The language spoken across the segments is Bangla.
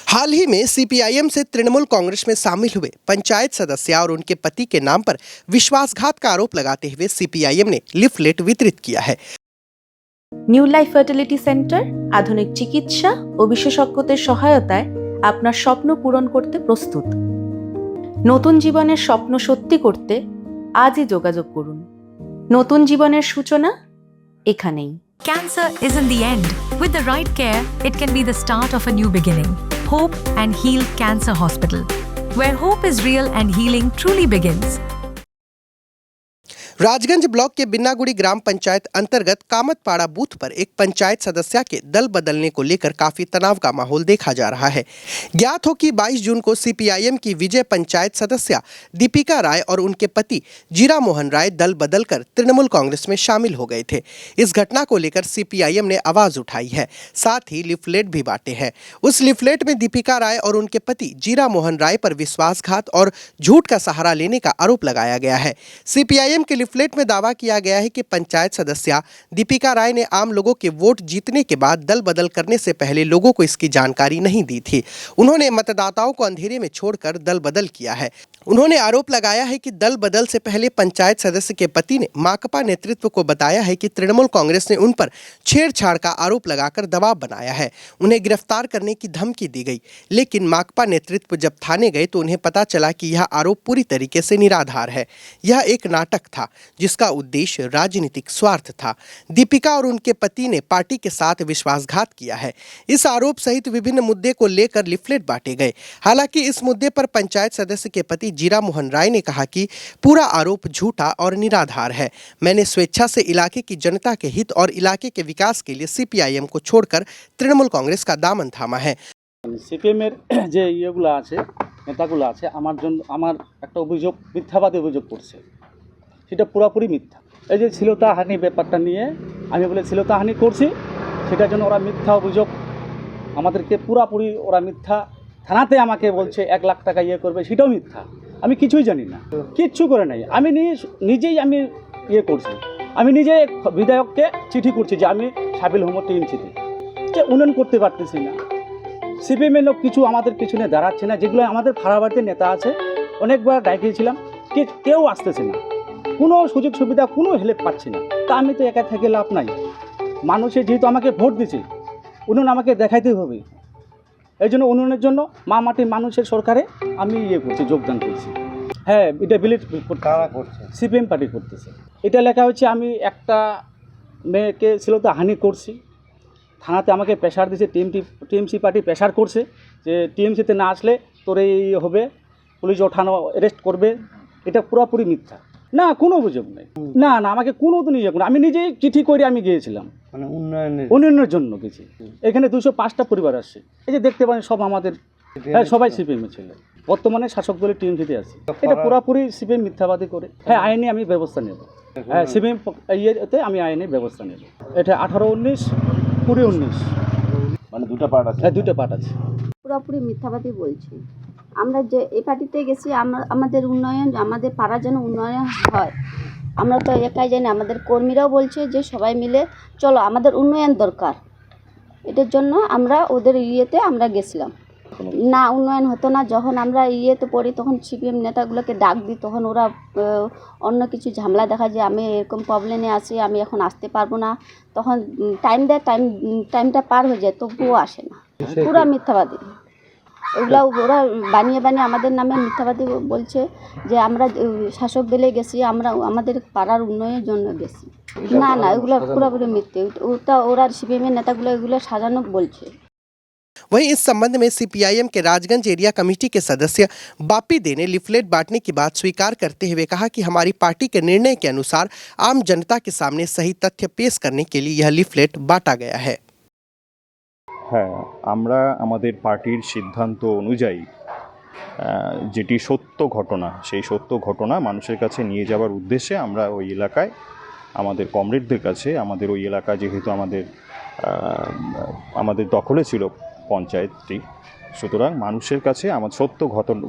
हाल ही में सीपीआईएम से तृणमूल कांग्रेस में शामिल हुए पंचायत सदस्य और उनके पति के नाम पर विश्वासघात का आरोप लगाते हुए सीपीआईएम ने लिफलेट वितरित किया है। নিউ লাইফ ফার্টিলিটি সেন্টার আধুনিক চিকিৎসা ও বিশেষজ্ঞদের সহায়তায় আপনার স্বপ্ন পূরণ করতে প্রস্তুত। নতুন জীবনের স্বপ্ন সত্যি করতে আজই যোগাযোগ করুন। নতুন জীবনের সূচনা এখানেই। Cancer isn't the end. With the right care, it can be the start of a new beginning. Hope and Heal Cancer Hospital, where hope is real and healing truly begins. Rajganj block के बिन्नागुड़ी ग्राम पंचायत अंतर्गत कामतपाड़ा बूथ पर एक पंचायत सदस्य के दल बदलने को लेकर काफी तनाव का माहौल देखा जा रहा है। ज्ञात हो कि 22 जून को सीपीआईएम की विजय पंचायत सदस्य दीपिका राय और उनके पति जीरा मोहन राय दल बदलकर तृणमूल कांग्रेस में शामिल हो गए थे। इस घटना को लेकर सीपीआईएम ने आवाज उठाई है, साथ ही लिफलेट भी बांटे हैं। उस लिफलेट में दीपिका राय और उनके पति जीरा मोहन राय पर विश्वासघात और झूठ का सहारा लेने का आरोप लगाया गया है। सीपीआईएम के लिफलेट में दावा किया गया है कि पंचायत सदस्य दीपिका राय ने आम लोगों के वोट जीतने के बाद दल बदल करने से पहले लोगों को इसकी जानकारी नहीं दी थी। उन्होंने मतदाताओं को अंधेरे में छोड़कर दल बदल किया है। उन्होंने आरोप लगाया है कि दल बदल से पहले पंचायत सदस्य के पति ने माकपा नेतृत्व को बताया है कि तृणमूल कांग्रेस ने उन पर छेड़छाड़ का आरोप लगाकर दबाव बनाया है। उन्हें गिरफ्तार करने की धमकी दी गई, लेकिन माकपा नेतृत्व जब थाने गए तो उन्हें पता चला कि यह आरोप पूरी तरीके से निराधार है। यह एक नाटक था जिसका उद्देश्य राजनीतिक स्वार्थ था। दीपिका और उनके पति ने पार्टी के साथ विश्वासघात किया है। इस आरोप सहित विभिन्न मुद्दे को लेकर लिफलेट बांटे गए। हालांकि इस मुद्दे पर पंचायत सदस्य के पति जीरा मोहन राय ने कहा कि पूरा आरोप झूठा और निराधार है। मैंने स्वेच्छा से इलाके की जनता के हित और इलाके के विकास के लिए सीपीआईएम को छोड़कर तृणमूल कांग्रेस का दामन थामा है। সিপিএমের যে ইয়েগুলো আছে, নেতাগুলো আছে, আমার একটা অভিযোগ, মিথ্যাবাদী অভিযোগ করছে, সেটা পুরোপুরি মিথ্যা। এই যে শ্লীলতাহানি ব্যাপারটা নিয়ে আমি বলে শ্লীলতাহানি করছি, সেটার জন্য ওরা মিথ্যা অভিযোগ আমাদেরকে পুরোপুরি ওরা মিথ্যা। থানাতে আমাকে বলছে 1 লাখ টাকা ইয়ে করবে, সেটাও মিথ্যা। আমি কিছুই জানি না, কিচ্ছু করে নাই। আমি নিজেই ইয়ে করছি। আমি নিজে বিধায়ককে চিঠি করছি যে আমি সাবিল হোম টিএমসিতে যে উন্নয়ন করতে পারতেছি না। সিপিএমের লোক কিছু আমাদের পিছনে দাঁড়াচ্ছে না। যেগুলো আমাদের ফাড়াবাড়িতে নেতা আছে, অনেকবার ডাকিয়েছিলাম, কেউ আসতেছে না, কোনো সুযোগ সুবিধা, কোনো হেল্প পাচ্ছি না। তা আমি তো একা থেকে লাভ নাই। মানুষে যেহেতু আমাকে ভোট দিচ্ছে, উন্নয়ন আমাকে দেখাইতে হবে। এই জন্য উন্নয়নের জন্য মা মাটি মানুষের সরকারে আমি করছি, যোগদান করছি। হ্যাঁ, এটা বিলিট কারা করছে? সিপিএম পার্টি করতেছে। এটা লেখা হচ্ছে আমি একটা মেয়েকে শ্লীলতাহানি করছি। থানাতে আমাকে প্রেশার দিয়েছে, টিএমসি পার্টি প্রেশার করছে যে টিএমসিতে না আসলে তোর এই হবে, পুলিশ ওঠানো, অ্যারেস্ট করবে। এটা পুরোপুরি মিথ্যা। না, কোনো অভিযোগ নেই। না, আমাকে কোনো দিন ইয়ে করে, আমি নিজেই চিঠি করে আমি গিয়েছিলাম, মানে উন্নয়নের জন্য গেছি। এখানে 205টা পরিবার আসছে। এই যে দেখতে পারেন সব আমাদের, হ্যাঁ, সবাই সিপিএমের ছেলে। বর্তমানে শাসক দলের টিএমসিতে আছে। এটা পুরোপুরি সিপিএম মিথ্যাবাদী করে। হ্যাঁ, আইনে আমি ব্যবস্থা নেব। হ্যাঁ, সিপিএম ইয়েতে আমি আইনে ব্যবস্থা নেব। এটা 18-19, 20-19, মানে 2টা পার্ট আছে। হ্যাঁ, 2টা পার্ট আছে। পুরোপুরি মিথ্যাবাদী বলছি। আমরা যে এই পার্টিতে গেছি, আমাদের উন্নয়ন, আমাদের পাড়া যেন উন্নয়ন হয়। আমরা তো একাই জানি, আমাদের কর্মীরাও বলছে যে সবাই মিলে চলো, আমাদের উন্নয়ন দরকার। এটার জন্য আমরা ওদের ইয়েতে আমরা গেছিলাম। না, উন্নয়ন হতো না। যখন আমরা ইয়েতে পড়ি তখন সিপিএম নেতাগুলোকে ডাক দিই, তখন ওরা অন্য কিছু ঝামেলা দেখা যায়, আমি এরকম প্রবলেমে আছি, আমি এখন আসতে পারবো না। তখন টাইম দেয়, টাইমটা পার হয়ে যায়, তবুও আসে না। পুরো মিথ্যাবাদী। ওগুলা ওরা বানিয়ে আমাদের নামে মিথ্যাবাদী বলছে যে আমরা শাসক দলে গেছি, আমরা আমাদের পাড়ার উন্নয়নের জন্য গেছি। না, এগুলো পুরোপুরি মিথ্যে। ওরা সিপিএমের নেতাগুলো এগুলো সাজানো বলছে। वहीं इस संबंध में सीपीआईएम के राजगंज एरिया कमेटी के सदस्य बापी दे ने लिफलेट बांटने की बात स्वीकार करते हुए कहा कि हमारी पार्टी के निर्णय के अनुसार आम जनता के सामने सही तथ्य पेश करने के लिए यह लिफलेट बांटा गया है। হ্যাঁ, আমরা আমাদের পার্টির সিদ্ধান্ত অনুযায়ী যেটি সত্য ঘটনা, সেই সত্য ঘটনা মানুষের কাছে নিয়ে যাওয়ার উদ্দেশ্যে আমরা ওই এলাকায় আমাদের কমরেডদের কাছে, আমাদের ওই এলাকা যেহেতু আমাদের দখলে ছিল পঞ্চায়েতটি, সুতরাং মানুষের কাছে আমার সত্য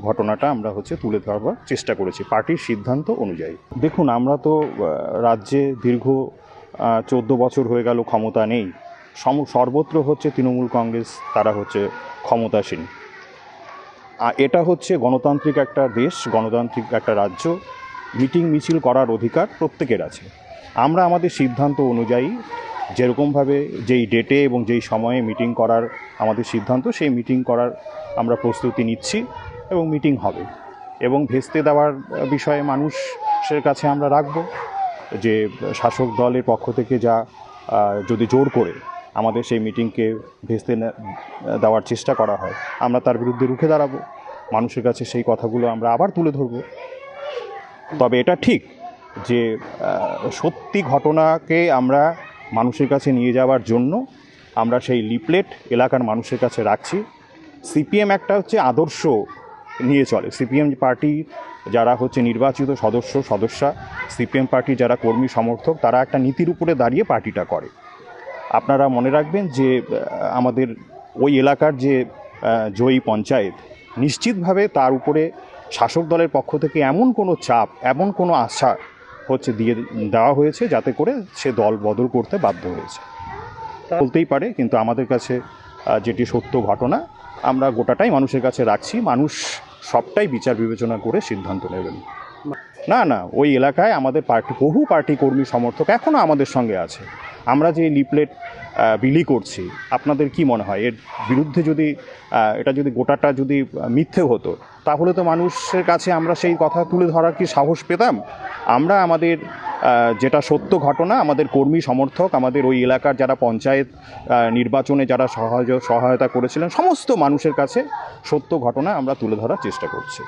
ঘটনাটা আমরা তুলে ধরবার চেষ্টা করেছি পার্টির সিদ্ধান্ত অনুযায়ী। দেখুন, আমরা তো রাজ্যে দীর্ঘ 14 বছর হয়ে গেল ক্ষমতা নেই। সর্বত্র তৃণমূল কংগ্রেস, তারা ক্ষমতাসীন। এটা হচ্ছে গণতান্ত্রিক একটা দেশ, গণতান্ত্রিক একটা রাজ্য। মিটিং মিছিল করার অধিকার প্রত্যেকের আছে। আমরা আমাদের সিদ্ধান্ত অনুযায়ী যেরকমভাবে যেই ডেটে এবং যেই সময়ে মিটিং করার আমাদের সিদ্ধান্ত, সেই মিটিং করার আমরা প্রস্তুতি নিচ্ছি এবং মিটিং হবে। এবং ভেস্তে দেওয়ার বিষয়ে মানুষের কাছে আমরা রাখব যে শাসক দলের পক্ষ থেকে যা যদি জোর করে আমাদের সেই মিটিংকে ভেস্তে দেওয়ার চেষ্টা করা হয়, আমরা তার বিরুদ্ধে রুখে দাঁড়াবো। মানুষের কাছে সেই কথাগুলো আমরা আবার তুলে ধরব। তবে এটা ঠিক যে সত্যি ঘটনাকে আমরা মানুষের কাছে নিয়ে যাওয়ার জন্য আমরা সেই লিফলেট এলাকার মানুষের কাছে রাখছি। সিপিএম একটা হচ্ছে আদর্শ নিয়ে চলে। সিপিএম পার্টি যারা হচ্ছে নির্বাচিত সদস্যা, সিপিএম পার্টি যারা কর্মী সমর্থক, তারা একটা নীতির উপরে দাঁড়িয়ে পার্টিটা করে। আপনারা মনে রাখবেন যে আমাদের ওই এলাকার যে জয়ী পঞ্চায়েত, নিশ্চিতভাবে তার উপরে শাসক দলের পক্ষ থেকে এমন কোনো চাপ, এমন কোনো আশা হচ্ছে দেওয়া হয়েছে যাতে করে সে দল বদল করতে বাধ্য হয়েছে বলতেই পারে। কিন্তু আমাদের কাছে যেটি সত্য ঘটনা, আমরা গোটাটাই মানুষের কাছে রাখছি। মানুষ সবটাই বিচার বিবেচনা করে সিদ্ধান্ত নেবেন। না, ওই এলাকায় আমাদের বহু পার্টি কর্মী সমর্থক এখনও আমাদের সঙ্গে আছে। আমরা যে লিফলেট বিলি করছি, আপনাদের কি মনে হয় এর বিরুদ্ধে যদি এটা যদি গোটাটা যদি মিথ্যে হতো, তাহলে তো মানুষের কাছে আমরা সেই কথা তুলে ধরার কি সাহস পেতাম? আমরা আমাদের যেটা সত্য ঘটনা, আমাদের কর্মী সমর্থক, আমাদের ওই এলাকার যারা পঞ্চায়েত নির্বাচনে যারা সহায়তা করেছিলেন, সমস্ত মানুষের কাছে সত্য ঘটনা আমরা তুলে ধরার চেষ্টা করছি।